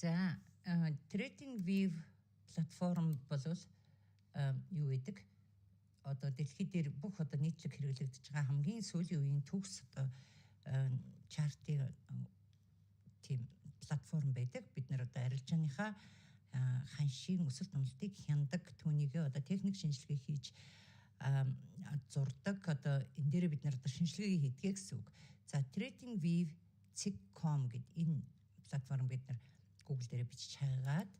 За TradingView платформ болвол юу гэдэг? Одоо дэлхийд дээр бүх одоо нийтлэг хэрэглэгдэж байгаа хамгийн сүүлийн үеийн төгс одоо чартын тийм платформ байдаг. Бид нар одоо арилжааныхаа ханшийн өсөлт нэмэлтийг хяндаг, түүнийг одоо техник шинжилгээ хийж зурдаг. Одоо энэ дээр бид нар одоо шинжилгээ хийдэг гэсэн үг. За TradingView.com гэдэг энэ платформ бид нар Google дээр бичиж хаагаад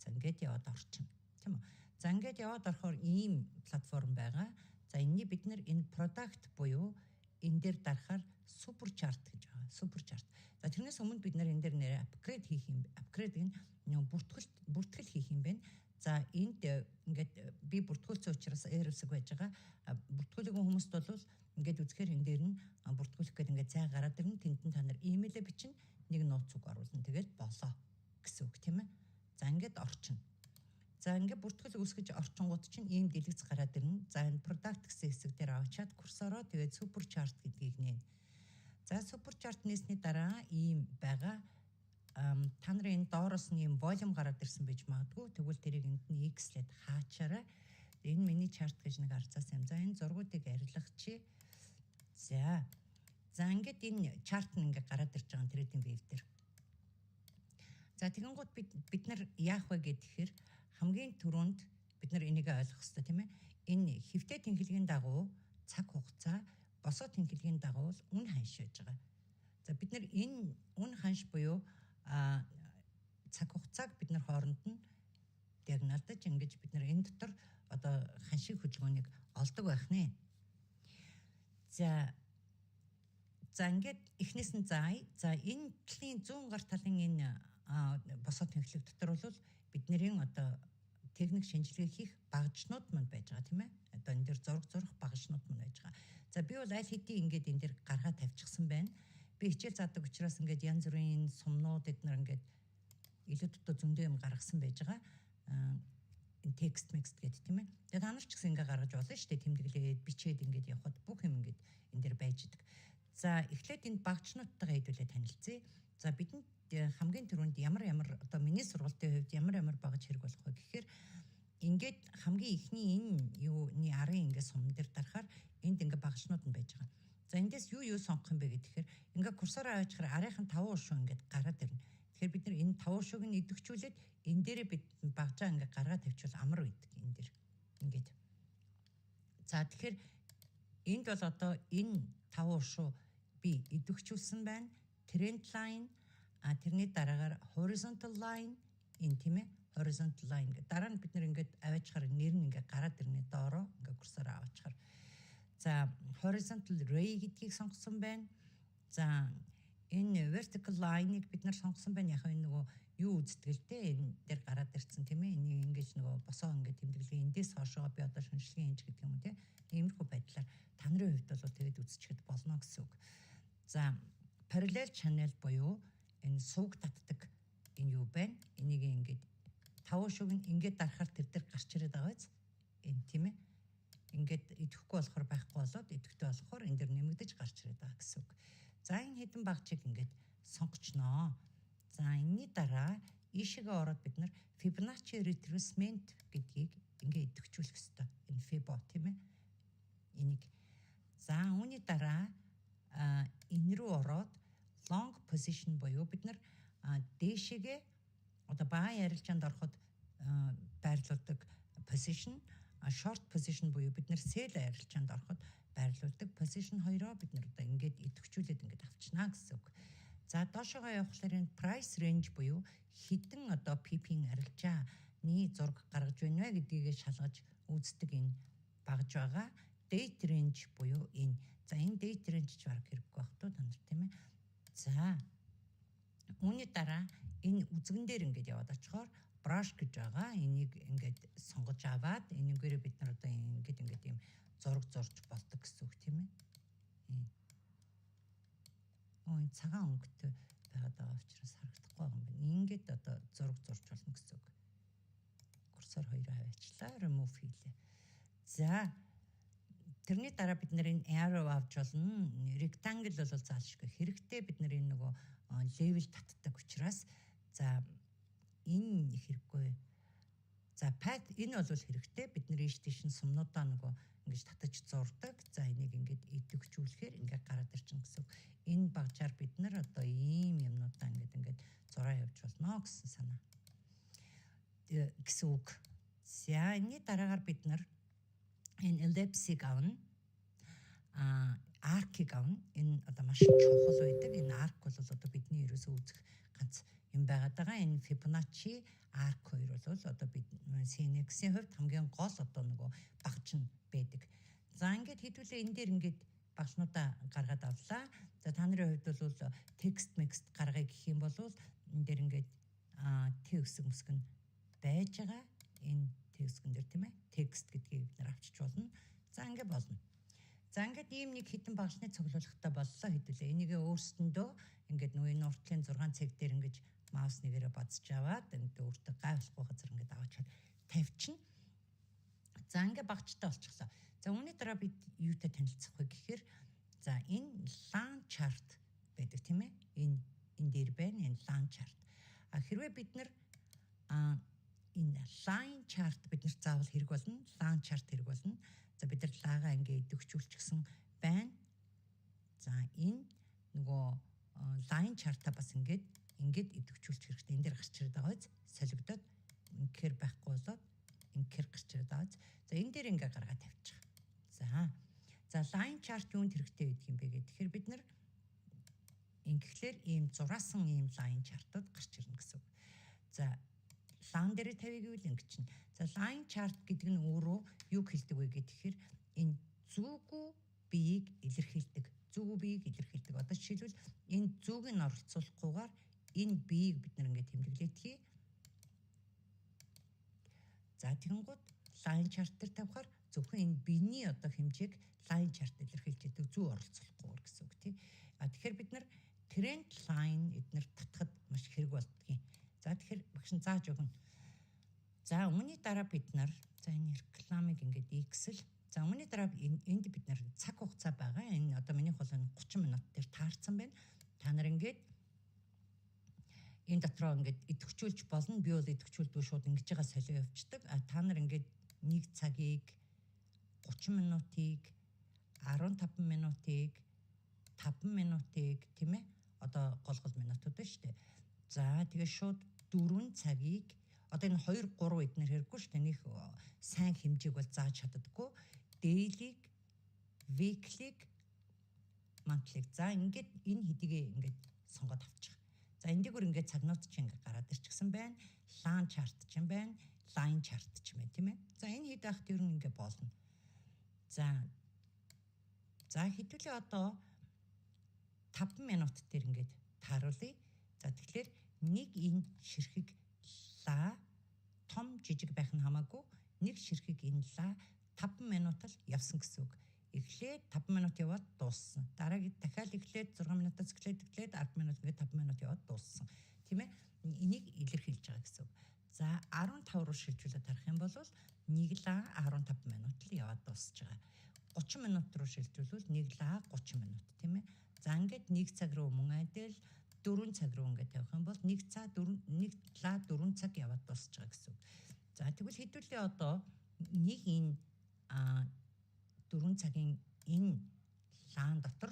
за ингээд яваад орчихно. Тийм үү? За ингээд яваад орохоор ийм платформ байгаа. За энэний бид нар энэ product буюу энэ дээр дарахаар супер чарт гэж байгаа. Супер чарт. За тэрнээс өмнө бид нар энэ дээр нэрээ апгрейд хийх юм. Апгрейд нь бүртгэл хийх юм байна. За энд ингээд би бүртгүүлсэн учраас error-сэг байж байгаа. Бүртгүүлээгүй хүмүүст бол ингээд үзэхээр энэ дээр нь бүртгүүлэх гэдэг ингээд цай гараад ирнэ. Тэнд та нар имэйлээ бичнэ, нэг нууц үг оруулна. Тэгээд болоо гэсэн үг тийм ээ. За ингээд орчин. За ингээд бүртгэл үүсгэж орчингууд чинь ийм дэлгэц гараад ирнэ. За энэ product гэсэн хэсэг дээр авчаад курсороо тэгээд super chart гэдгийг нээн. За super chart нээсний дараа ийм байгаа. Та нарын доороос нь ийм volume гараад ирсэн байж магадгүй. Тэгвэл тэрийг энд нь x-лээд хаачаарай. Энэ миний chart гэж нэг арцаасан юм. За энэ зургуудыг арилгачих. За ингээд энэ chart нь ингээд гараад ирж байгаа TradingView дээр. За тэгэнгүүт бид нар яах вэ гэхээр хамгийн түрүүнд бид нар энийг ойлгох хэрэгтэй тийм ээ. Энэ хэвтэй тэнхилгийн дагуу цаг хугацаа, босоо тэнхилгийн дагуу үн ханш байж байгаа. За бид нар энэ үн ханш буюу цаг хугацааг бид нар хооронд нь диагноздаж ингэж бид нар энэ дотор одоо ханшийн хөдөлгөөнийг олдог байх нэ. За ингээд эхнээс нь за энэ талын зүүн гар талын энэ босоо тэнхлэг дотор бол бидний одоо техник шинжилгээ хийх багажнууд манд байж байгаа тийм ээ. Одоо энэ дэр зурх багажнууд манд байж байгаа. За би бол аль хэдийн ингээд энэ дэр гаргаа тавьчихсан байна. Би хичээл заадаг учраас ингээд янз бүрийн сумнууд эднэр ингээд илүү дутуу зөндөө юм гаргасан байж байгаа. Энэ текст микс гэдэг тийм ээ. Тэгээд та нар ч гэсэн ингээд гаргаж болно шүү дээ. Тэмдэглээд бичээд ингээд явхад бүх юм ингээд энэ дэр байж идэг. За эхлээд энэ багажнуудтайгаа хэдүүлээ танилцъя. За бидэнд хамгийн түрүүнд ямар одоо миний сургалтын хувьд ямар багаж хэрэг болох вэ гэхээр ингээд хамгийн ихний энэ юуны арын ингээд сум дээр дарахаар энд ингээд багажнууд нь байж байгаа. За эндээс юу сонгох юм бэ гэхээр ингээд курсороо авчихаар арийнхын 5 уршуу ингээд гараад ирнэ. Тэгэхээр бид нар энэ 5 уршууг нь идэвхжүүлээд энэ дээрээ бид багажаа ингээд гаргаад тавьчихвал амар үйдэг энэ дэр ингээд. За тэгэхээр энд бол одоо энэ 5 уршуу би идэвхжүүлсэн байна. Trend line тэрний дараагаар horizontal line энэ тийм ээ horizontal line гэдэг. Дараа нь бид нэр ингээд аваачаар нэр нь ингээд гараад ирнэ доороо ингээд курсороо аваачаар. За horizontal ray гэдгийг сонгосон байна. За энэ vertical line-ыг бид нар сонгосон байна. Яг энэ нөгөө юу үздэгтэй энэ дээр гараад ирсэн тийм ээ. Энийг ингээд нөгөө босоо ингээд тэмдэглээ. Эндээс хоошоо би одоо шинжилгээ хийж гэдэг юм уу тийм. Иймэрхүү байдлаар та нарын хувьд бол тэгээд үзчихэд болно гэсэн үг. За parallel channel буюу энэ сувг татдаг энэ юу байна? Энийг ингээд 5 шуг нь ингээд дарахаар тэр дээр гарч ирээд байгаа биз? Энэ тийм ээ. Ингээд идэхгүй болохоор байхгүй болоод идэхтэй болохоор энэ дээр нэмэгдэж гарч ирээд байгаа гэсэн үг. За энэ хэдэн багчийг ингээд сонгочноо. За энэний дараа ийшээгээ ороод бид нар Fibonacci retracement гэдгийг ингээд идэвхжүүлэх хэрэгтэй. Энэ Fibo тийм ээ. Энийг. За үүний дараа энэ рүү ороод long position буюу бид нар дээшээгээ одоо баа ярилчаанд ороход байрлуулдаг position, short position буюу бид нар sell ярилчаанд ороход байрлуулдаг position хоёроо бид нар одоо ингээд идэвхжүүлээд ингээд авчнаа гэсэн үг. За доошоо явахлаар энэ price range буюу хідэн одоо PP-ийн арилжааны зураг гаргаж байна вэ гэдгийг шалгаж үздэг энэ багж байгаа. Date range буюу энэ. За энэ date range ч баг хэрэггүй байх туу та нар тийм ээ. За үүний дараа энэ үзгэн дээр ингээд яваад очихоор brush гэж байгаа. Энийг ингээд сонгож аваад энэгээр бид нар одоо ингээд ийм зураг зурж болдог гэсэн үг тийм ээ. Энэ цагаан өнгөтэй байгаад байгаа учраас харагдахгүй байгаа юм байна. Ингээд одоо зураг зурж болно гэсэн үг. Курсор хоёроо хаваачлаа, remove хийлээ. За тэрний дараа бид нар энэ arrow авч болно. Rectangle бол заалшгүй. Хэрэгтэй бид нар энэ нөгөө level татдаг учраас за энэ хэрэггүй. За пад энэ бол хэрэгтэй. Бид нэр ийш тийш сумнуудаа нөгөө ингэж татаж зурдаг. За энийг ингэж идэвхжүүлэхээр ингэ гараад ирчин гэсэн. Энэ багжаар бид нар одоо ийм юмнуудаа ингэж зураа явуулж болно гэсэн санаа. Гэсэн үг. За энэ дараагаар бид нар энэ ellipse-ийг авна. Аркийг авна. Энэ одоо маш чухал байдаг. Энэ арк бол одоо бидний ерөөсөө үзэх ганц юм байгаад байгаа. Энэ Fibonacci арк 2 бол одоо бид Sinx-ийн хувьд хамгийн гол одоо нөгөө багж нь байдаг. За ингээд хэдүүлээ энэ дээр ингээд багшнуудаа гаргаад авлаа. За та нарын хувьд бол текст мекст гаргая гэх юм бол энэ дээр ингээд Т өсөг мөсг нь байж байгаа. Энэ Т өсгөн дээр тийм ээ. Текст гэдгийг бид нар авчиж болно. За ингээд болно. За ингээд ийм нэг хитэн багшны цуглуулгатай боллоо хэдүүлээ. Энийг өөрсөндөө ингээд нөгөө энэ уртлын 6 цаг дээр ингээд маус нэгээрээ бацж аваад ингээд өөртөө гайхахгүй газар ингээд аваачаад тавьчихна. За ингээд багчтай болчихлоо. За үүний дараа бид юутай танилцах вэ гэхээр за энэ line chart байдаг тийм ээ. Энэ дээр байна энэ line chart. Хэрвээ бид нар энэ line chart бид нар заавал хэрэг болно. Line chart хэрэг болно. За бид нар лагаа ингээд идэвхжүүлчихсэн байна. За энэ нөгөө line chart-а бас ингээд идэвхжүүлчих хэрэгтэй. Энд дээр гарч ирээд байгаа биз? Солигдоод ингээр байхгүй болоод ингээр гарч ирээд байгаа биз? За энэ дээр ингээд гаргаад тавьчих. За line chart юунд хэрэгтэй гэдэг юм бэ гэхээр тэгэхээр бид нар ингэхлээр ийм зураасан ийм line chart-ууд гарч ирнэ гэсэн үг. За line дээр тавья гэвэл ингэ чинь. За line chart гэдэг нь өөрөө юу хэлдэг вэ гэхээр энэ зүгүү биеийг илэрхийлдэг. Зүгүү биеийг илэрхийлдэг. Одоо жишээлбэл энэ зүгийг нь оролцуулахгүйгээр энэ биеийг бид нар ингээд тэмдэглэе. За тэгэнгүүт line chart дээр тавихаар зөвхөн энэ биений одоо хэмжээг line chart илэрхийлж идэг зүү оролцуулахгүйгээр гэсэн үг тийм. Тэгэхээр бид нар trend line эднэр татахад маш хэрэг болдгийг. За тэгэхээр багш нь зааж өгнө. За үүний дараа бид нар за энэ рекламыг ингээд X-л. За үүний дараа энд бид нар цаг хугацаа байгаа. Энэ одоо минийх бол 30 минут дээр таарсан байна. Та нар ингээд энэ дотроо ингээд идэвхжүүлж болно. Би бол идэвхжүүлдгүй шууд ингэж байгаа солио явчихдаг. Та нар ингээд 1 цагийг 30 минутыг 15 минутыг 5 минутыг тийм ээ. Одоо гол минутууд байна шүү дээ. За тэгээ шууд 4 цагийг одоо энэ 2 3 эднэр хэрэггүй шүү дээ. Нэг сайн хэмжээг бол зааж чаддаггүй. Daily-г, weekly-г, monthly-г. За ингээд энэ хэдийгээ ингээд сонгоод авчих. За энэ дээгүүр ингээд цагнууд чинь ингээд гараад ирчихсэн байна. Line chart ч юм байна. Line chart ч юм байна тийм ээ. За энэ хэд ахт ер нь ингээд болно. За хэдүүлээ одоо 5 минут дээр ингээд тааруулъя. За тэгэхээр нэг энэ ширхэг ла том жижиг байх нь хамаагүй нэг ширхэг энэ ла 5 минут л явсан гэсэн үг. Эхлээд 5 минут яваад дууссан. Дараагийн дахиад эхлээд 6 минутаас эхлээд 10 минут ингээд 5 минут яваад дууссан. Тийм ээ? Энийг илэрхийлж байгаа гэсэн үг. За 15 руу шилжүүлээд харах юм бол нэг ла 15 минут л яваад дуусж байгаа. 30 минут руу шилжүүлвэл нэг ла 30 минут тийм ээ? За ингээд 1 цаг руу мөн адил 4 цаг руу ингээд явах юм бол 1 ла 4 цаг яваад дуусж байгаа гэсэн үг. За тэгвэл хэдүүлээ одоо нэг энэ 4 цагийн энэ лаан дотор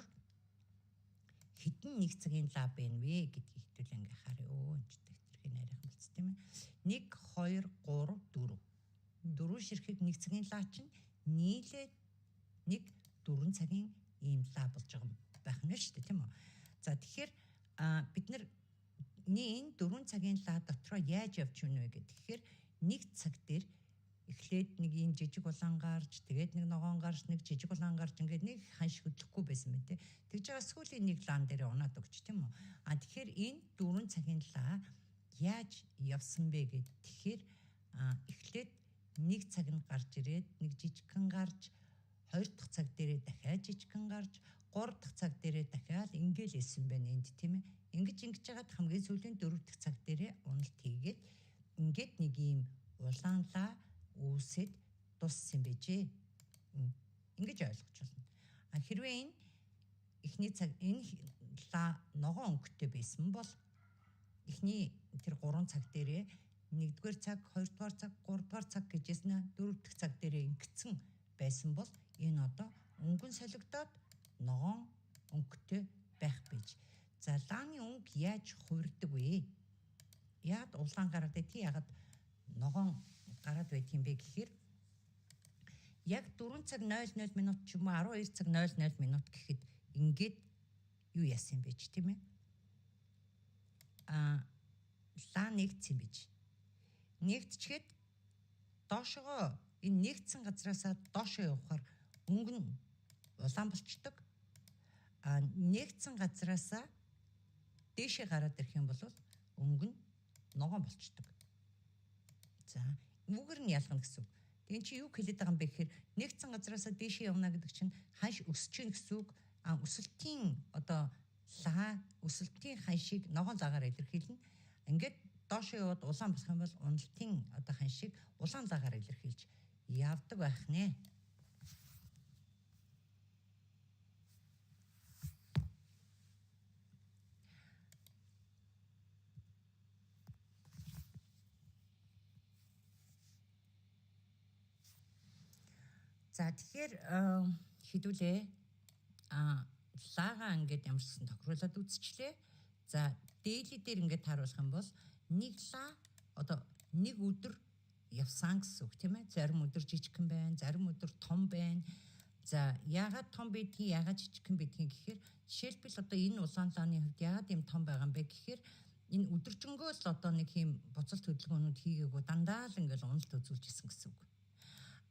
хэдэн 1 цагийн ла байна вэ гэдгийг хэдүүлээ ингээ харъя. Энд тэрхий нарийнхан болц тийм ээ. 1 2 3 4. 4 ширхэг 1 цагийн лаа чинь нийлээд 4 цагийн ийм лаа болж байгаа байх нь шүү дээ тийм үү. За тэгэхээр бид нар энэ 4 цагийн лаа дотроо яаж явж гэнэ вэ гэхээр 1 цаг дээр эхлээд нэг ийм жижиг улаан гарч тэгээд нэг ногоон гарч нэг жижиг улаан гарч ингээд нэг ханш хөдлөхгүй байсан мэт. Тэгж байгаа сүүлийн нэг лаан дээр унаад өгч тийм үү. Тэгэхээр энэ 4 цагийн лаа яаж явсан бэ гэхээр эхлээд 1 цаг нь гарч ирээд нэг жижигхэн гарч 2 дахь цаг дээрээ дахиад жижигхэн гарч 3 дахь цаг дээрээ дахиад ингээл исэн байна энд тийм ээ. Ингэж жагаад хамгийн сүүлийн 4 дахь цаг дээрээ уналт хийгээд ингээд нэг ийм улаан лаа үүсэд дуссан байжээ. Ингэж ойлгож байна. Хэрвээ энэ эхний цаг энэ ногоон өнгөтэй байсан бол эхний тэр 3 цаг дээрээ 1-р цаг, 2-р цаг, 3-р цаг гэжсэн 4-р цаг дээр ингэсэн байсан бол энэ одоо өнгөн солигдоод ногоон өнгөтэй байх бич. За лааны өнгө яаж хувирдаг вэ? Яад улаан гараад тий ягаад ногоон гараад байт юм бэ гэхээр яг 4 цаг 00 минут ч юм уу 12 цаг 00 минут гэхэд ингээд юу яасан бэ ч тийм ээ? Лаа нэгдсэн бич. Нэгдчихэд доошогоо энэ нэгдсэн газраасаа доошоо явахаар өнгө нь улаан болчдөг. Нэгдсэн газраасаа дээшээ гараад ирэх юм бол өнгө нь ногоон болчдөг. За, үүгээр нь ялгана гэсэн үг. Тэгин чи юу хэлээд байгаа юм бэ гэхээр нэгдсэн газраасаа дээшээ явна гэдэг чинь ханш өсөж гин гэсэн үг. Өсөлтийн одоо лаа өсөлтийн ханшийг ногоон лагаар илэрхийлнэ. Ингээд доошоо яваад улаан болох юм бол уналтын одоо ханшийг улаан лагаар илэрхийлж явдаг байх нэ. За тэгэхээр хэдүүлээ лагаа ингээд ямарчсан тохируулаад үзчихлээ. За дээли дээр ингээд харуулах юм бол нэг лаа одоо нэг өдөр явсан гэсэн үг тийм ээ. Зарим өдөр жижигхэн байна, зарим өдөр том байна. За яагаад том байдгийг, яагаад жижигхэн байдгийг гэхээр жишээлбэл одоо энэ улаан лааны хувьд яагаад юм том байгаа юм бэ гэхээр энэ өдөржингөө л одоо нэг юм буцалт хөдөлгөөнүүд хийгээгүй дандаа л ингээд уналт үзүүлж исэн гэсэн үг.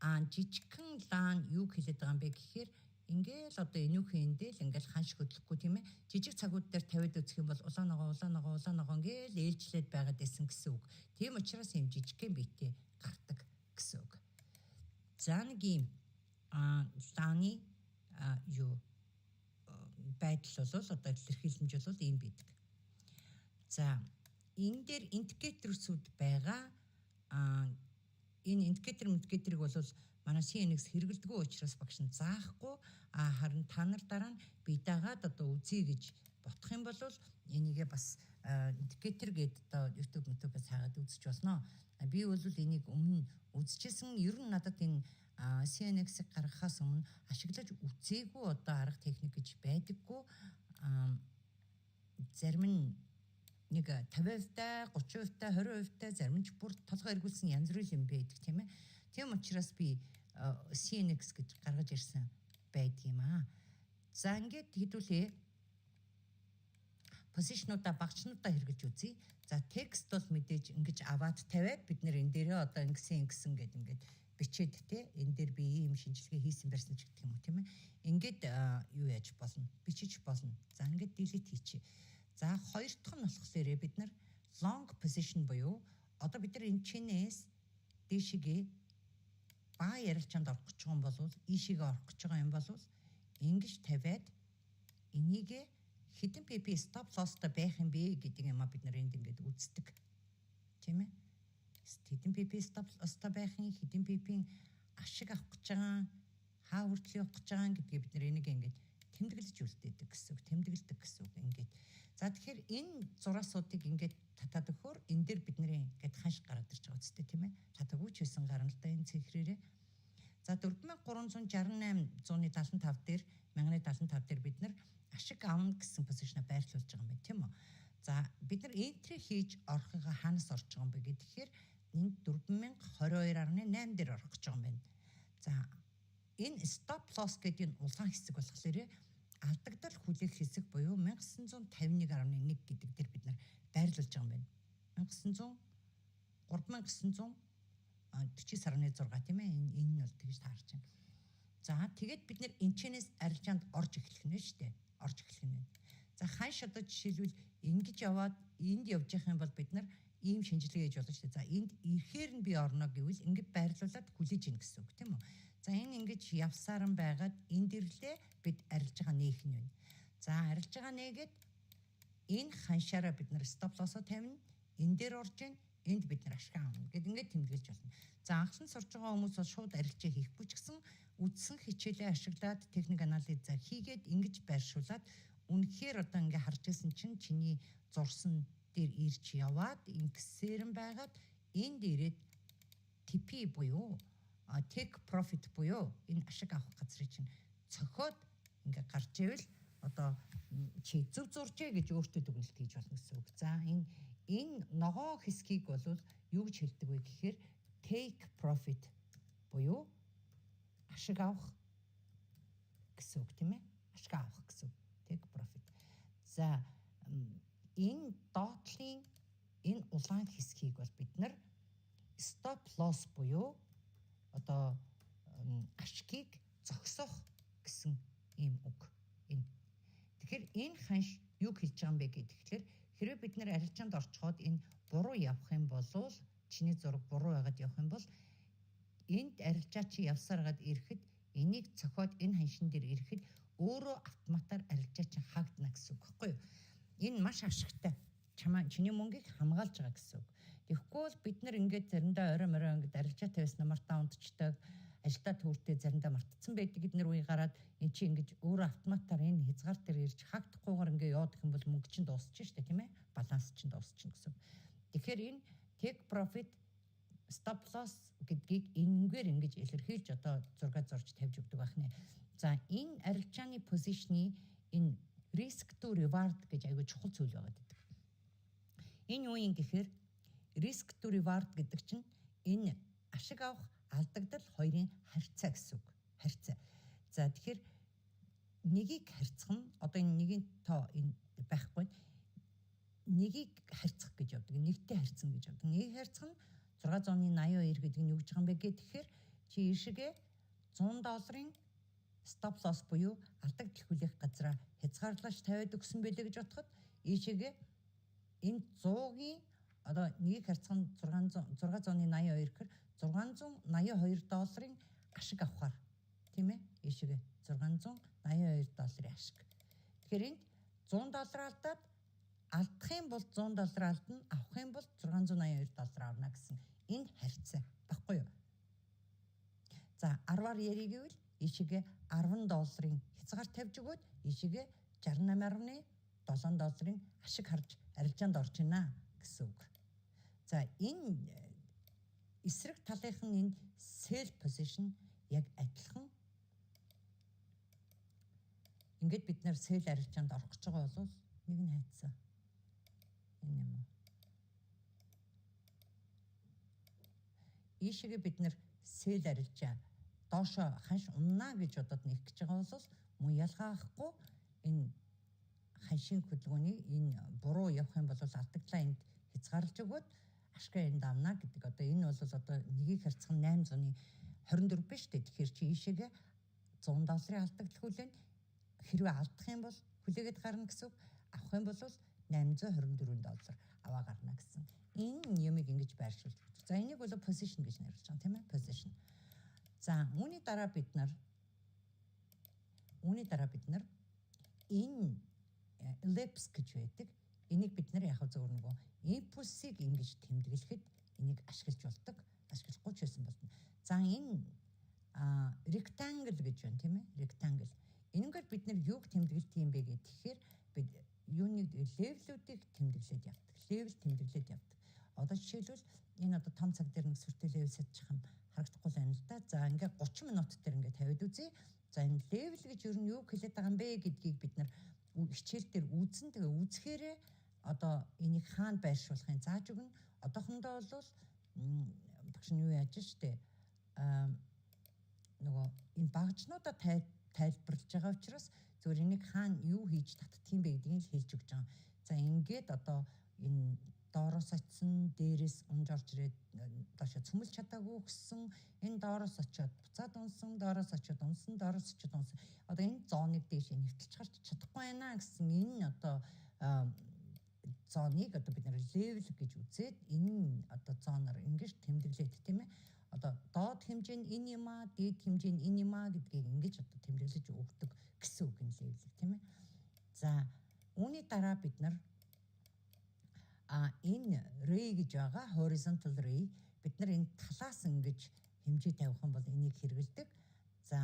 Жижигхэн лаан юу хэлээд байгаа юм бэ гэхээр ингээл одоо энүүхэн эндэл ингээл ханш хөдлөхгүй тийм ээ. Жижиг цагууд дээр тавиад үзэх юм бол улаан ногоо ингээл ээлжлээд байгаад исэн гэсэн үг. Тийм учраас юм жижигхэн биетэй гардаг гэсэн үг. За нэг юм лааны юу байдал бол одоо илэрхийлэмж бол ийм байдаг. За энэ дээр индикаторсууд байгаа. Энэ индикаторыг бол манай CNX хэрэгэлдэггүй учраас багш нь заахгүй харин та нар дараа нь бие дагаад одоо үзье гэж бодох юм бол энийгээ бас индикатор гэдэг одоо YouTube-ээс хаагаад үзэж болно. Би бол энийг өмнө үзчихсэн. Ер нь надад энэ CNX-ийг гаргахаас өмнө ашиглаж үзээгүй одоо арга техник гэж байдаггүй. Зарим нь нэг 50%, 30%, 20%, зарим нь бүр толгой эргүүлсэн янз бүрийн юм байдаг тийм ээ. Тийм учраас би CNX гэж гаргаж ирсэн байдаг юм аа. За ингээд хэдүүлээ позишнуудаа багчнуудаа хэрэгжилж үзье. За текст бол мэдээж ингэж аваад тавиад бид нэр энэ дээрээ одоо ингэсэн гэд ингээд бичээд те энэ дээр би ийм шинжилгээ хийсэн байсан ч гэх юм уу тийм ээ. Ингээд юу яаж болно? Бичиж болно. За ингээд delete хийчихье. За хоёр дахь нь болохоор бид нар long position буюу одоо бид нар энэ чинээс дээшигээ баа ярилцаанд орох гэж байгаа юм бол ийшээгээ орох гэж байгаа юм бол ингэж тавиад энийг хэдэн pp stop loss-та байх юм бэ гэдэг юм а бид нар энд ингэж үздэг. Тийм ээ. Хэдэн pp stop loss-та байх юм, хэдэн pp-ийн ашиг авах гэж байгаа, хаа хүртэл явах гэж байгаа гэдгийг бид нар энийг ингэж тэмдэглэж үлдээдэг гэсэн үг, тэмдэглэдэг гэсэн үг ингэж. За тэгэхээр энэ зураасуудыг ингээд татаад өгөхөөр энэ дээр бидний ингээд ханш гараад ирж байгаа үстэй тийм ээ. Татаагүй ч байсан гарна л да энэ цифрээрээ. За 4368.75 дээр 1075 дээр бид нар ашиг авна гэсэн позишнаа байрлуулж байгаа юм байна тийм үү. За бид нар энтри хийж орохыгаа хаанаас орж байгаа юм бэ гэхээр энэ 4022.8 дээр орох гэж байгаа юм байна. За энэ stop loss гэдэг нь улаан хэсэг болохоор алдагдал хүлээх хэсэг буюу 1951.1 гэдэг дээр бид нар байрлуулж байгаа юм байна. 3900 тийм ээ. Энэ нь бол тэгж таарч байна. За тэгээд бид нар энэчнээс арилжаанд орж эхлэх нь шүү дээ. Орж эхлэх нь. За ханш одоо жишээлбэл ингэж яваад энд явж явах юм бол бид нар ийм шинжилгээ хийж болно шүү дээ. За энд ирэхээр нь би орно гэвэл ингэ байрлуулад хүлээж ийн гэсэн үг тийм үү. За энэ ингэж явсаар нь байгаад энд ирлээ бид арилж байгаа нээх нь байна. За арилж байгаа нээгээд энэ ханшаараа бид нар стоп лоссоо тавина. Энэ дээр орж ийн энд бид нар ашиг авна гэд ингээд тэмдэглэж болно. За анхны сурж байгаа хүмүүс бол шууд арилжаа хийхгүй ч гэсэн үдсэн хичээлээ ашиглаад техник анализаар хийгээд ингэж байршуулад үнэхээр одоо ингээ харж байсан чинь чиний зурсан дээр ирж яваад ингэсээр нь байгаад энд ирээд TP буюу take profit буюу энэ ашиг авах газрыг чинь цохиод ингээ гарч ивэл одоо чи зөв зуржээ гэж өөртөө дүгнэлт хийж болно гэсэн үг. За энэ ногоо хэсгийг бол юу гэж хэлдэг вэ гэхээр take profit буюу ашиг авах гэсэн үг тийм ээ. Ашиг авах гэсэн үг. Take profit. За энэ доотлын энэ улаан хэсгийг бол бид нар stop loss буюу одоо ашгийг зогсоох гэсэн ийм үг. Тэгэхээр энэ ханш юу хэлж байгаа юм бэ гэхээр хэрвээ бид нэр арилжаанд орчход энэ буруу явах юм бол чиний зураг буруу байгаад явах юм бол энд арилжаа чи явсараад ирэхэд энийг цохиод энэ ханшин дээр ирэхэд өөрөө автоматар арилжаа чи хаагдана гэсэн үг байхгүй юу? Энэ маш ашигтай. Чиний мөнгийг хамгаалж байгаа гэсэн үг. Тэгэхгүй бол бид нар ингээд заримдаа орой морой ингээд арилжаатай байсан мартаа унтчихдаг, ажилдаа төвөртэй заримдаа мартцсан байдаг эднэр үе гараад эн чи ингээд өөрөө автоматар энэ хязгаар дээр ирж хаагдахгүйгээр ингээд яваад их юм бол мөнгө чинь дуусчих штэ тийм ээ? Баланс чинь дуусчих гэсэн. Тэгэхээр энэ take profit stop loss гэдгийг энэгээр ингэж илэрхийлж одоо зураг зурж тавьж өгдөг байна. За энэ арилжааны позишны энэ risk to reward гэж аягүй чухал зүйл байгаа гэдэг. Энэ юу юм гэхээр risk to reward гэдэг чинь энэ ашиг авах алдагдал хоёрын харьцаа гэсэн үг. Харьцаа. За тэгэхээр нэгийг харьцах нь одоо энэ нэгийн тоо энэ байхгүй. Нэгийг харьцах гэж явдаг. Нэгтэй харьцсан гэж явдаг. Нэгийг харьцах нь 682 гэдэг нь юу гэж байгаа юм бэ гэхээр чи ийшээгээ $100 stop loss буюу алдагдал хүлээх газраа хязгаарлаж тавиад өгсөн байлээ гэж бодоход ийшээгээ энэ 100-гийн одоо нэгийг харьцах нь 682 гэхээр $682 ашиг авахар тийм ээ ийшээгээ $682 ашиг. Тэгэхээр энд $100 алдаад алдах юм бол $100 алдна, авах юм бол $682 авна гэсэн энэ харьцаа баггүй юу? За 10-аар ярих гэвэл ийшээгээ $10 хязгаар тавьж өгөөд ийшээгээ $68.7 ашиг харж арилжаанд орж байна гэсэн үг. За энэ эсрэг талынх нь энэ sell position яг адилхан. Ингээд бид нэр sell арилжаанд орох гэж байгаа бол нэг нь хайцсан. Энэ юм уу? Ийшээгээ бид нэр sell арилжаа доошо ханш уннаа гэж бодоод нээх гэж байгаа бол мөн ялгаахгүй энэ ханшийн хөдөлгөөний энэ буруу явах юм бол алдагдлаа энд хязгаарлаж өгөөд ашгаа энд авна гэдэг. Одоо энэ бол одоо нэгийг харьцах нь 824 биш үү? Тэгэхээр чи ийшээгээ $100 алдагдал хүлээн хэрвээ алдах юм бол хүлээгээд гарна гэсэн үг. Авах юм бол $824 аваа гарна гэсэн. Энэ юмыг ингэж байршуулж. За энийг бол position гэж нэрлэж байгаа тийм ээ? Position. За үүний дараа бид нар энэ ellipse гэж байдаг. Энийг бид нар яг зөвөр нөгөө импульсыг ингэж тэмдэглэхэд энийг ашиглаж болдог. Ашиглахгүй ч байсан болно. За энэ rectangle гэж байна тийм ээ? Rectangle. Энэгээр бид нар юуг тэмдэглэдэг юм бэ гэхээр бид юуныг левелүүдийг тэмдэглээд явдаг. Левел тэмдэглээд явдаг. Одоо жишээлбэл энэ одоо том цаг дээр нэг сүртэй левел садчих юм харагдахгүй байна л да. За ингээд 30 минут дээр ингээд тавиад үзье. За энэ левел гэж юу нь юу хэлээд байгаа юм бэ гэдгийг бид нар хичээл дээр үзэн тэгээ үзэхээрээ одоо энийг хаана байршуулахын зааж өгнө. Одоохондоо бол багш нь юу яаж штэ нөгөө энэ багжнуудаа тайлбарлаж байгаа учраас зөвөр энийг хаана юу хийж татдаг юм бэ гэдгийг л хэлж өгч байгаа. За ингээд одоо энэ доороос очисон, дээрээс унж орж ирээд доошо цөмөлж чадаагүй гэсэн, энэ доороос очиод буцаад унсан, доороос очиод унсан, доороос очиод унсан. Одоо энэ зооныг дээш нэвтэлж гарч чадахгүй байна гэсэн энэ одоо зооныг одоо бид нэр левел гэж үзээд энэ одоо зооноор ингэж тэмдэглээд тийм ээ. Одоо доод хэмжээ нь энэ юм аа, дээд хэмжээ нь энэ юм аа гэдгийг ингэж одоо тэмдэглэж өгдөг гэсэн үг энэ левел тийм ээ. За үүний дараа бид нар энэ ray гэж байгаа horizontal ray бид нар энэ талаас ингэж хэмжээ тавих юм бол энийг хэрэгэлдэг. За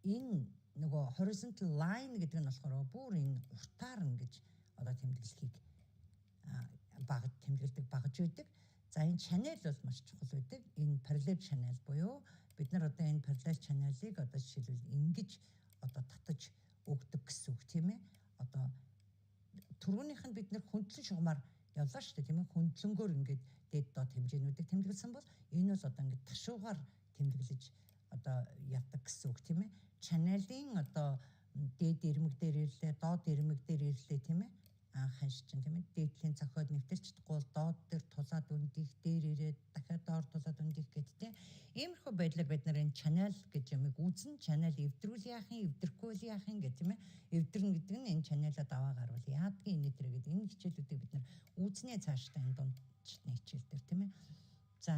энэ нөгөө horizontal line гэдэг нь болохоор бүр энэ уртаар ингэж одоо тэмдэглэхийг тэмдэглэдэг багж байдаг. За энэ channel бол маш чухал байдаг. Энэ parallel channel буюу бид нар одоо энэ parallel channel-ыг одоо жишээлбэл ингэж одоо татаж өгдөг гэсэн үг тийм ээ. Одоо түрүүнийх нь бид нар хөндлөн шугамар явлаа шүү дээ тийм ээ. Хөндлөнгөөр ингээд дээд доод хэмжээнүүдийг тэмдэглэсэн бол энэ бол одоо ингээд ташуугаар тэмдэглэж одоо явдаг гэсэн үг тийм ээ. Channel-ийн одоо дээд ирмэг дээр ирлээ, доод ирмэг дээр ирлээ тийм ээ. Ханш чинь тийм ээ. Дээдлийн цохиод нэвтэрчдэггүй бол доод дээр тулаад үндих, дээр ирээд дахиад доор тулаад үндих гэдэг тийм. Иймэрхүү байдлаар бид нар энэ channel гэж юмыг үзэн, channel эвдрүүл яахын, эвдрэхгүй яахын гэх тийм ээ. Эвдэрнэ гэдэг нь энэ channel-а даваа гарвал яадгийн энэ төрөй гэдэг энэ хичээлүүдийг бид нар үзнэ цаашдаа энэ дундчны хичээл дээр тийм ээ. За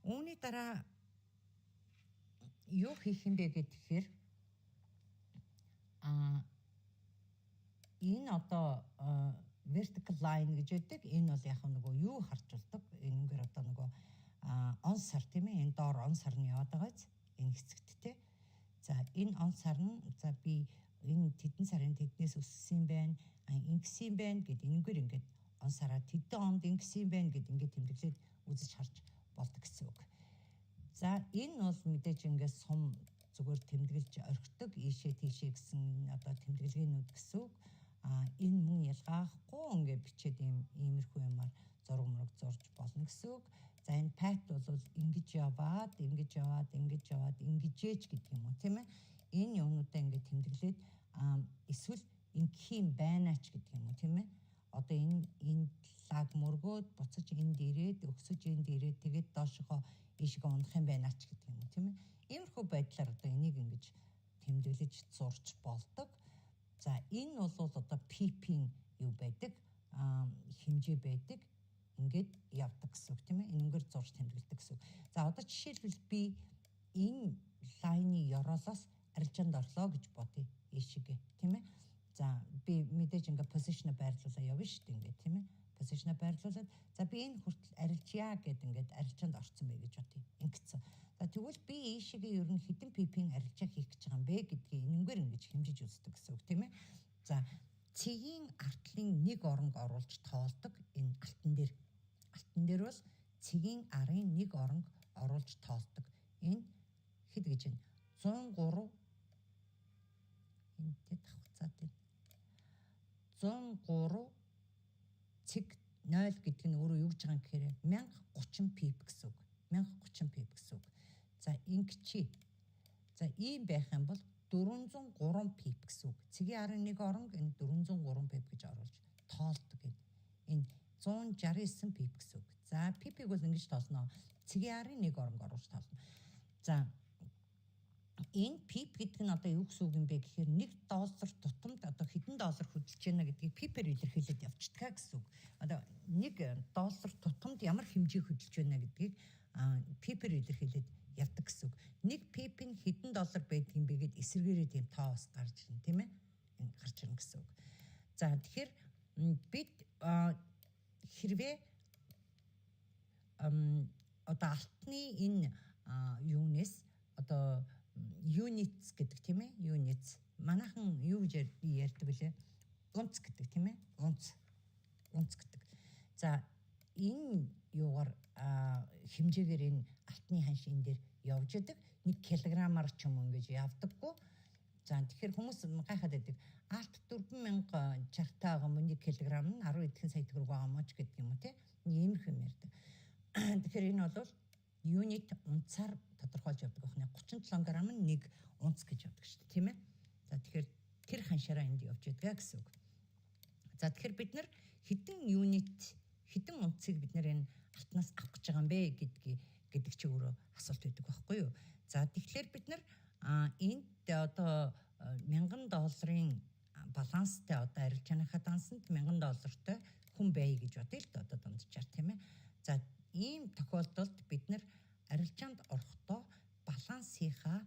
үүний дараа юу хийх юм бэ гэхээр энэ одоо vertical line гэж байдаг. Энэ бол яг нөгөө юу харжулдаг? Энэгээр одоо нөгөө он сар тийм ээ. Энэ доор он сар нь яваад байгаач энэ хэсэгт те. За энэ он сар нь за би энэ тэдэн сарын тэднээс өссөн байна. Ингэсэн байна гэд энэгээр ингээд он сараа тэдэн онд ингэсэн байна гэд ингээд тэмдэглээд үзэж харж болдог гэсэн үг. За энэ бол мэдээж ингээд сум зүгээр тэмдэглэж орхидог ийшээ тийшээ гэсэн одоо тэмдэглэгээнүүд гэсэн үг. Энэ мөн ялгаахгүй ингээд бичээд иймэрхүү юмар зураг мураг зурж болно гэсэн үг. За энэ pat бол ингэж яваад ингэжээч гэдэг юм уу тийм ээ. Энэ юмнуудаа ингээд тэмдэглээд эсвэл ингэхийн байнаач гэдэг юм уу тийм ээ. Одоо энэ лаг мөргөөд буцаж энд ирээд өксөж энд ирээд тэгээд доошоо ийшээ унах юм байнаач гэдэг юм уу тийм ээ. Иймэрхүү байдлаар одоо энийг ингэж тэмдэглэж зурж болдог. За энэ бол одоо PP-ийн юу байдаг? Хэмжээ байдаг. Ингээд явдаг гэсэн үг тийм ээ. Энэгээр зурж тэмдэглэдэг гэсэн үг. За одоо жишээлбэл би энэ лайны ёроолоос арилжаанд орлоо гэж бодъё. Ийшээгээ тийм ээ. За би мэдээж ингээд позишн байрлуулаа явна шүү дээ ингээд тийм ээ. Позишн байрлуулад за би энэ хүртэл арилжъя гэд ингээд арилжаанд орсон бай гэж бодъё. Ингэсэн. За тэгвэл би ийшээгээ ер нь хэдэн PP-ийн арилжаа хийх гэж байгаа юм бэ гэдгийг энэгээр ингэж хэмжиж үздэг гэсэн үг тийм ээ. За цэгийн артлын нэг оронг оруулж тоолдог энэ алтан дээр. Алтан дээр бол цэгийн арын нэг оронг оруулж тоолдог. Энэ хэд гэж байна? 103 энтэй давхцаад байна. 103 цэг 0 гэдэг нь өөрөө юу гэж байгаа юм гэхээр 1030 pip гэсэн үг. 1030 pip гэсэн үг. За ингэчи. За ийм байх юм бол 403 pip гэсэн үг. Цэгийн арын нэг оронг энэ 403 pip гэж оруулж тоолдог энэ. Энэ 169 pip гэсэн үг. За pip-ийг бол ингэж тоолно. Цэгийн арын нэг оронг оруулж тоолно. За энэ pip гэдэг нь одоо юу гэсэн үг юм бэ гэхээр $1 тутамд одоо хэдэн доллар хөдөлж байна гэдгийг pip-ээр илэрхийлээд явчихдаг гэсэн үг. Одоо $1 тутамд ямар хэмжээ хөдөлж байна гэдгийг pip-ээр илэрхийлээд явдаг гэсэн үг. Нэг pip нь хэдэн доллар байдаг юм бэ гэд эсэргээрээ тийм тоо бас гарч ирнэ тийм ээ. Энэ гарч ирнэ гэсэн үг. За тэгэхээр бид хэрвээ одоо алтны энэ юунес одоо units гэдэг тийм ээ. Units. Манайхан юу гэж ярьдаг вүлээ? Унц гэдэг тийм ээ. Унц гэдэг. За энэ юугаар хэмжээгээр энэ алтны ханшийн дээр явж идэг 1 кг-аар ч юм ингэж явдаггүй. За тэгэхээр хүмүүс гайхаад байдаг. Алт 4000 чартаа байгаа мөн 1 кг нь 10 эдхэн сая төгрөг байгаа мó ч гэдэг юм уу те. Иймэрхүү юм ярьдаг. Тэгэхээр энэ бол unit унцаар тодорхойлж явдаг байна. 37 г нь 1 унц гэж явдаг шүү дээ, тийм ээ. За тэгэхээр тэр ханшаараа энд явж байгаа гэсэн үг. За тэгэхээр бид нар хэдэн unit, хэдэн унцыг бид нар энэ алтнаас авах гэж байгаа юм бэ гэдэг чи өөрөө асуулт байдаг байхгүй юу? За тэгэхээр бид нар энд одоо $1000 баланстай одоо арилжааныхаа дансанд $1000 хүн бай гэж бодъё л да одоо дунджаар тийм ээ. За ийм тохиолдолд бид нар арилжаанд орохдоо балансынхаа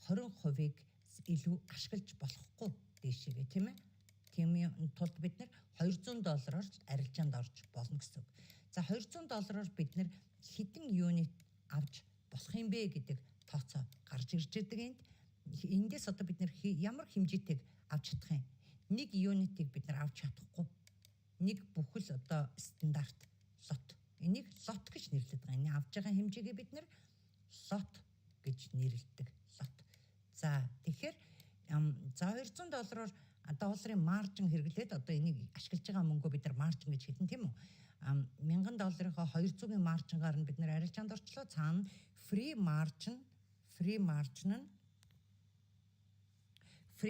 20%-ыг илүү ашиглаж болохгүй дэшегээ тийм ээ. Тийм тулд бид нар $200-оор арилжаанд орж болно гэсэн үг. За $200-оор бид нар хэдэн юнит авч болох юм бэ гэдэг тооцоо гарч ирж байгаа. Эндээс одоо бид нар ямар хэмжээтэйг авч чадах юм? Нэг юнитийг бид нар авч чадахгүй. Нэг бүхэл одоо стандарт лот энийг лот гэж нэрлэдэг. Энэ авж байгаа хэмжээгээ бид нэр лот гэж нэрлэдэг. Лот. За тэгэхээр за $200-оор долларын маржин хэрэглээд одоо энийг ашиглаж байгаа мөнгөө бид нар маржин гэж хэлнэ тийм үү? $1000-ийнхоо 200-ийн маржингаар нь бид нар арилжаанд орчлоо. Цаана free margin нь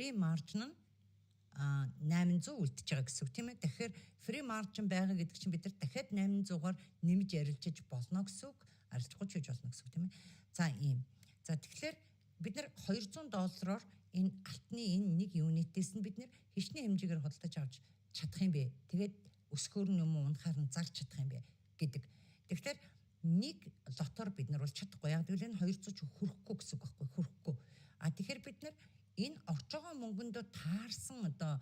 800 үлдчихэж байгаа гэсэн үг тийм ээ. Тэгэхээр free margin байгаа гэдэг чинь бид нар дахиад 800-аар нэмж арилжиж болно гэсэн үг. Арилжахгүй ч хийж болно гэсэн үг тийм ээ. За ийм. За тэгэхээр бид нар $200-оор энэ алтны энэ нэг юнитээс нь бид нар хичнээн хэмжээгээр худалдаж авч чадах юм бэ. Тэгээд өсгөр нь юм уу унахаар нь зарж чадах юм бэ гэдэг. Тэгэхээр нэг лотоор бид нар бол чадахгүй. Яг гэвэл энэ 200 ч хүрэхгүй гэсэн үг байхгүй хүрэхгүй. Тэгэхээр бид нар энэ орж байгаа мөнгөндөө таарсан одоо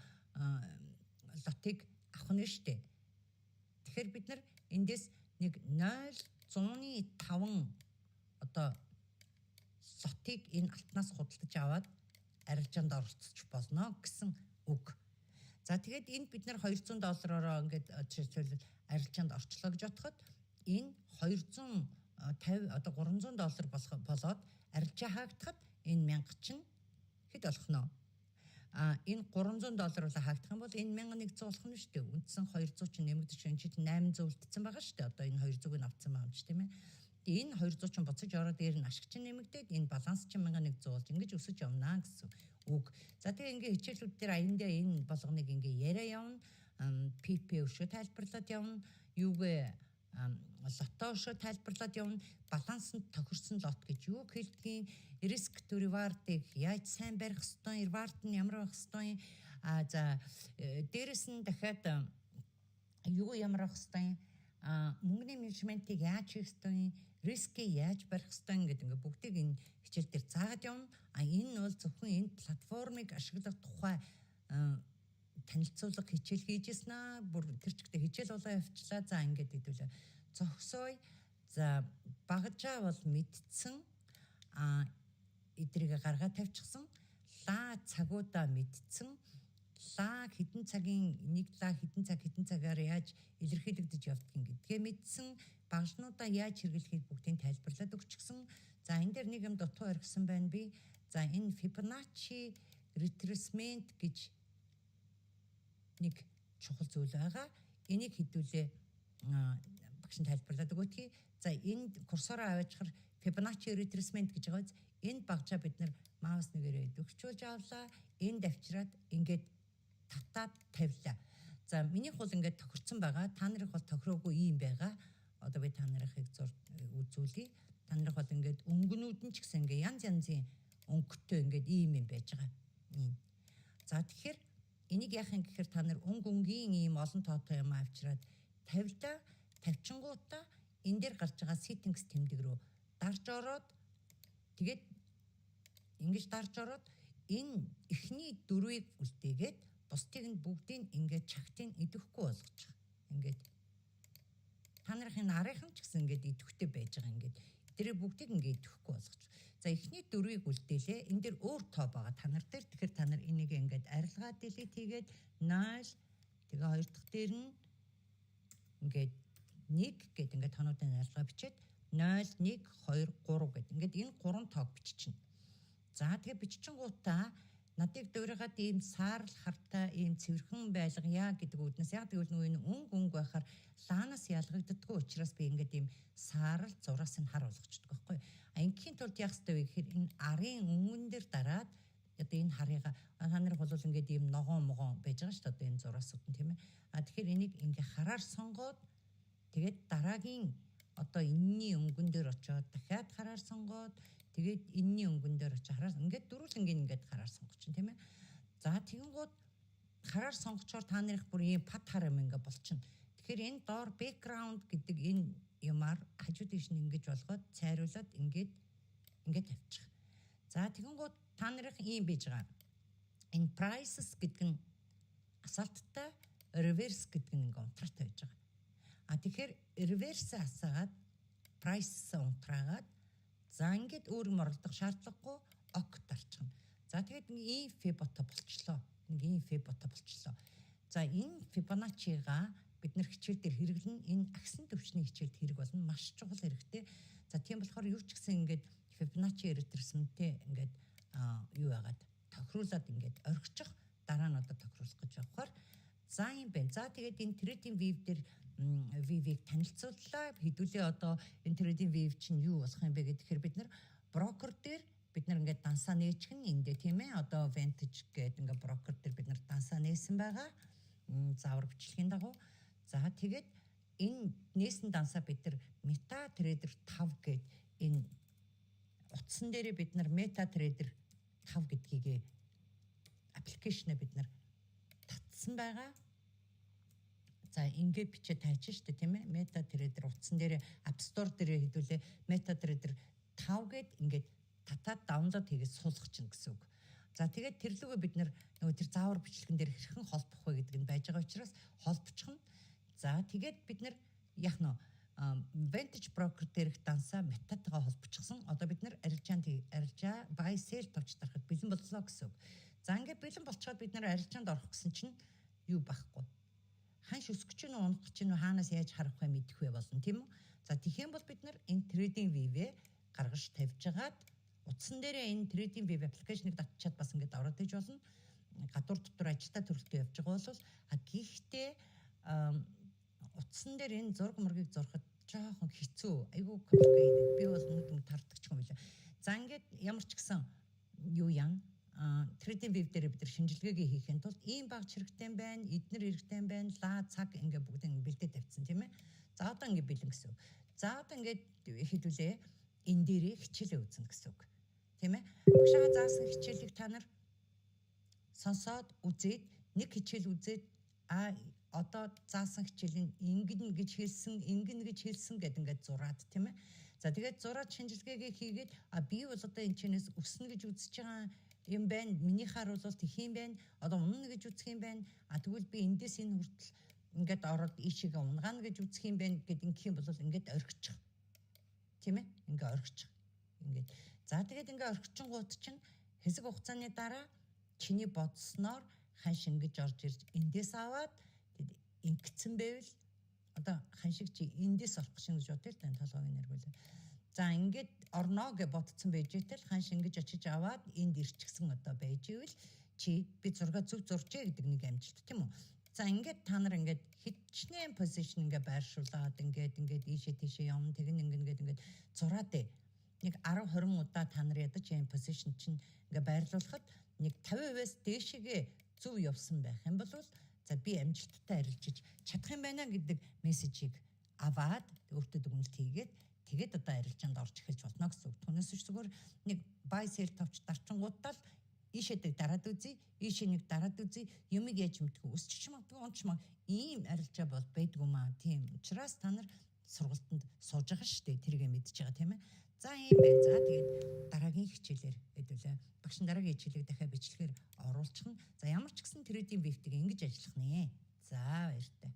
лотыг авах нь шүү дээ. Тэгэхээр бид нар эндээс нэг 0.5 одоо лотыг энэ алтнаас худалдаж аваад арилжаанд оролцож болно гэсэн үг. За тэгээд энд бид нар $200-оор ингээд жишээлбэл арилжаанд орчлоо гэж бодоход энэ $250 одоо $300 болоод арилжаа хаагдахад энэ 1000 чинь хэд болох нь? Энэ $300 бол хаагдах юм бол энэ 1100 болох нь шүү дээ. Үндсэн 200 чинь нэмэгдэж энэ чинь 800 үлдсэн байгаа шүү дээ. Одоо энэ 200-ыг авцсан байгаа юм чи тийм ээ. Энэ 200 чинь буцаж ороод дээр нь ашиг чинь нэмэгдээд энэ баланс чинь 1100 болж ингэж өсөж явна гэсэн үг. За тэгээ ингээ хичээлүүд дээр аяндаа энэ болгоныг ингээ яриа явна. PP өшөө тайлбарлаад явна. Юугээ лото өшөө тайлбарлаад явна. Балансанд тохирсон лот гэж юу хэлдгийг, риск to reward-ыг яаж сайн барих ёстой, reward нь ямар байх ёстой. За дээрэс нь дахиад юу ямар байх ёстой, мөнгөний менежментийг яаж хийх ёстой, рискийг яаж барих ёстой гэдэг ингээ бүгдийг энэ хичээл дээр заагаад явна. Энэ бол зөвхөн энэ платформыг ашиглах тухай танилцуулга хичээл хийжсэн аа. Бүр тэр чигтээ хичээл болоо явчлаа. За ингээд хэдүүлээ. Зогсоё. За багажаа бол мэдсэн. Эдрийг гаргаад тавьчихсан. Лаа цагуудаа мэдсэн. Лаа хэдэн цагийн нэг лаа хэдэн цагаар яаж илэрхийлэгдэж явдгийг гэдгээ мэдсэн. Багажнуудаа яаж хэрэглэхийг бүгдийг тайлбарлаад өгчихсөн. За энэ дээр нэг юм дутуу орхисон байна би. За энэ Fibonacci retracement гэж нэг чухал зүйл байгаа. Энийг хэдүүлээ багш нь тайлбарлаад өгөөдгий. За энэ курсороо аваачаар Fibonacci retracement гэж байгаа. Энэ багжаа бид нар маус нэгээрээ өгчүүлж авлаа. Энэ давчраад ингээд татаад тавилаа. За минийх бол ингээд тохирцсон байгаа. Та нарыг бол тохироогүй юм байгаа. Одоо би та нарыг үзүүлье. Та нарыг бол ингээд өнгөнүүд нь ч гэсэн ингээд янз янзын өнгөтэй ингээд ийм юм байж байгаа. За тэгэхээр энийг яах юм гэхээр та нар өнгийн ийм олон тоотой юм авчираад тавилаа. Тавьчингуудаа энэ дээр гарч байгаа settings тэмдэг рүү дарж ороод тэгээд ингэж дарж ороод энэ эхний дөрвийг үлдээгээд бусдыг нь бүгдийг ингээд чагтыг идэхгүй болгож байгаа. Ингээд та нарын нарийнхан ч гэсэн ингээд идэвхтэй байж байгаа. Ингээд тэрийг бүгдийг ингээд идэхгүй болгож. За эхний дөрвийг үлдээлээ. Энэ дээр өөр тоо байгаа та нар дээр. Тэгэхээр та нар энийг ингээд арилгаа delete хийгээд 0 тэгээ хоёр дахь дээр нь ингээд 1 гэд ингээд тоонуудын арилгаа бичээд 0 1 2 3 гэд ингээд энэ 3 тоог биччихнэ. За тэгээ биччихэнгуудаа надыг дуурайгаад ийм саарл хартай ийм цэвэрхэн байлгая гэдэг үднэс яг тэгвэл нөгөө өнгө байхаар лаанаас ялгагддаггүй учраас би ингээд ийм саарл зураас нь хар болгочдөг байхгүй. Ингийн тулд яах ёстой вэ гэхээр энэ арын өнгөн дээр дараад одоо энэ харыгаа та нар бол ингээд ийм ногоон байж байгаа шүү дээ одоо энэ зураасууд нь тийм ээ. Тэгэхээр энийг ингээ хараар сонгоод тэгээд дараагийн одоо энэний өнгөн дээр очиод дахиад хараар сонгоод тэгээд энэний өнгөн дээр очиж хараар ингээд дөрвөлнгийн ингээд хараар сонгоч тийм ээ. За тэгэнгүүт хараар сонгочоор та нарыг бүр ийм пад хар юм ингээд болчихно. Тэгэхээр энэ доор background гэдэг энэ юмар хажууд дэш нь ингэж болгоод цайруулаад ингээд тавьчих. За тэгэнгүүт та нарыг ийм байж байгаа. Энэ prices гэдэг нь асаалттай reverse гэдэг нь ингээд унтраатай байж байгаа. Тэгэхээр reverse асаагаад price унтраагаад за ингээд өөр юм оролдох шаардлагагүй ок дарчихна. За тэгээд нэг ийм Fibonacci болчлоо. За энэ Fibonacci-га бид нар хичээл дээр хэрэглэн энэ агсан төвчний хичээлд хэрэг болно маш чухал хэрэгтэй. За тийм болохоор юу ч гэсэн ингээд Fibonacci эритрэсмтэй ингээд юу яагаад тохируулаад ингээд орхичих дараа нь одоо тохируулах гэж явахаар за юм байна. За тэгээд энэ trading wave дээр вивийг танилцууллаа. Хэдүүлээ одоо энэ trading wave чинь юу болох юм бэ гэхээр бид нар брокер дээр бид нар ингээд дансаа нээчихэн эндээ тийм ээ одоо Vantage гэдэг ингээд брокер дээр бид нар дансаа нээсэн байгаа. Заавар бичлэгийн дагуу. За тэгээд энэ нээсэн дансаа бид нар MetaTrader 5 гэдэг энэ утсан дээрээ бид нар MetaTrader 5 гэдгийг аппликейшнээ бид нар татсан байгаа. За ингээд бичиж тайчин штэ тийм ээ. MetaTrader утсан дээр App Store дээр хэдүүлээ MetaTrader 5 гэд ингээд татаад даунлоод хийгээд суулгах чинь гэсэн үг. За тэгээд тэр лүгөө бид нөгөө тэр заавар бичлэгэн дээр хэрхэн холбох вэ гэдэг нь байж байгаа учраас холбочихно. За тэгээд бид яг нөө Vantage Broker дээрх дансаа Meta-тайгаа холбочихсон. Одоо бид арилжаа buy sell товч дарахад бэлэн боллоо гэсэн үг. За ингээд бэлэн болчиход бид арилжаанд орох гэсэн чинь юу байхгүй. Ханш өсгөж чинь унах чинь хаанаас яаж харах вэ мэдэх вэ болно тийм үү? За тэгэх юм бол бид энэ trading wave гаргаж тавьж агаад утсан дээрээ энэ trading wave аппликейшнийг татчихад бас ингээд ороод иж болно. Гадуур дотор ажилтаа төрөлтөө явж байгаа бол гэхдээ утсан дээр энэ зураг мөргийг зурхад жоохон хэцүү. Айгүй complicated. Би бол нэг тардагч юм билээ. За ингээд ямар ч гэсэн юу яана trading wave дээр бид нар шинжилгээгээ хийхэд тулд ийм баг хэрэгтэй байна, эднэр хэрэгтэй байна, лаа цаг ингээ бүгдийг бэлдээ тавьсан тийм ээ. За одоо ингээ бэлэн гэсэн. За одоо ингээд хэдүүлээ энэ дээрээ хичээлээ үзнэ гэсэн үг. Тийм ээ. Багшаа заасан хичээлийг та нар сонсоод үзээд нэг хичээл үзээд одоо заасан хичээлийн ингэн гэж хэлсэн гэдэг ингээд зураад тийм ээ. За тэгээд зураад шинжилгээгээ хийгээд би бол одоо энэ чэнэс өснө гэж үзэж байгаа юм байна. Миний харуулвал тэх юм байна. Одоо унна гэж үзэх юм байна. Тэгвэл би эндээс энэ хүртэл ингээд ороод ийшээгээ унгаана гэж үзэх юм байна гэд ингэх юм бол ингээд орхичих. Тийм ээ? Ингээд орхичих. Ингээд. За тэгээд ингээд орхичингууд чинь хэсэг хугацааны дараа чиний бодсноор ханш ингэж орж ирж эндээс аваад ингэсэн байвал одоо ханшиг чи эндээс орох гэж бодъё л тань толгойг нэргүүлээ. За ингээд орно гэж бодсон байж итэл ханш ингэж очиж аваад энд ирчихсэн одоо байж ивэл чи би зураг зөв зуржээ гэдэг нэг амжилт тийм үү. За ингээд та нар ингээд хитчнээн позишн ингээд байршуулад ингээд ийшээ тийшээ явна тэгин ингээд зураад нэг 10-20 удаа та нар ядаж юм позишн чинь ингээд байрлуулахад нэг 50%-аас дээшээгээ зөв явсан байх юм бол за би амжилттай арилжиж чадах юм байна гэдэг мессежийг аваад өөртөө дүгнэлт хийгээд тэгээд одоо арилжаанд орж эхэлж болно гэсэн үг. Түүнээс зүгээр нэг buy sell товч дарчингуудаа л ийшээдэг дараад үзье, ийшээ нэг дараад үзье, юмыг яаж мэдгүй өсчих магадгүй унчмаг ийм арилжаа бол байдгүй маа. Тийм учраас та нар сургалтанд сууж байгаа шүү дээ. Тэргээ мэдж байгаа тийм ээ. За ийм бай. За тэгээд дараагийн хичээлээр хэдүүлээ. Багш дараагийн хичээлийг дахиад бичлэгээр оруулчихна. За ямар ч гэсэн trading wave-ийг ингэж ажиллах нэ. За баяртай.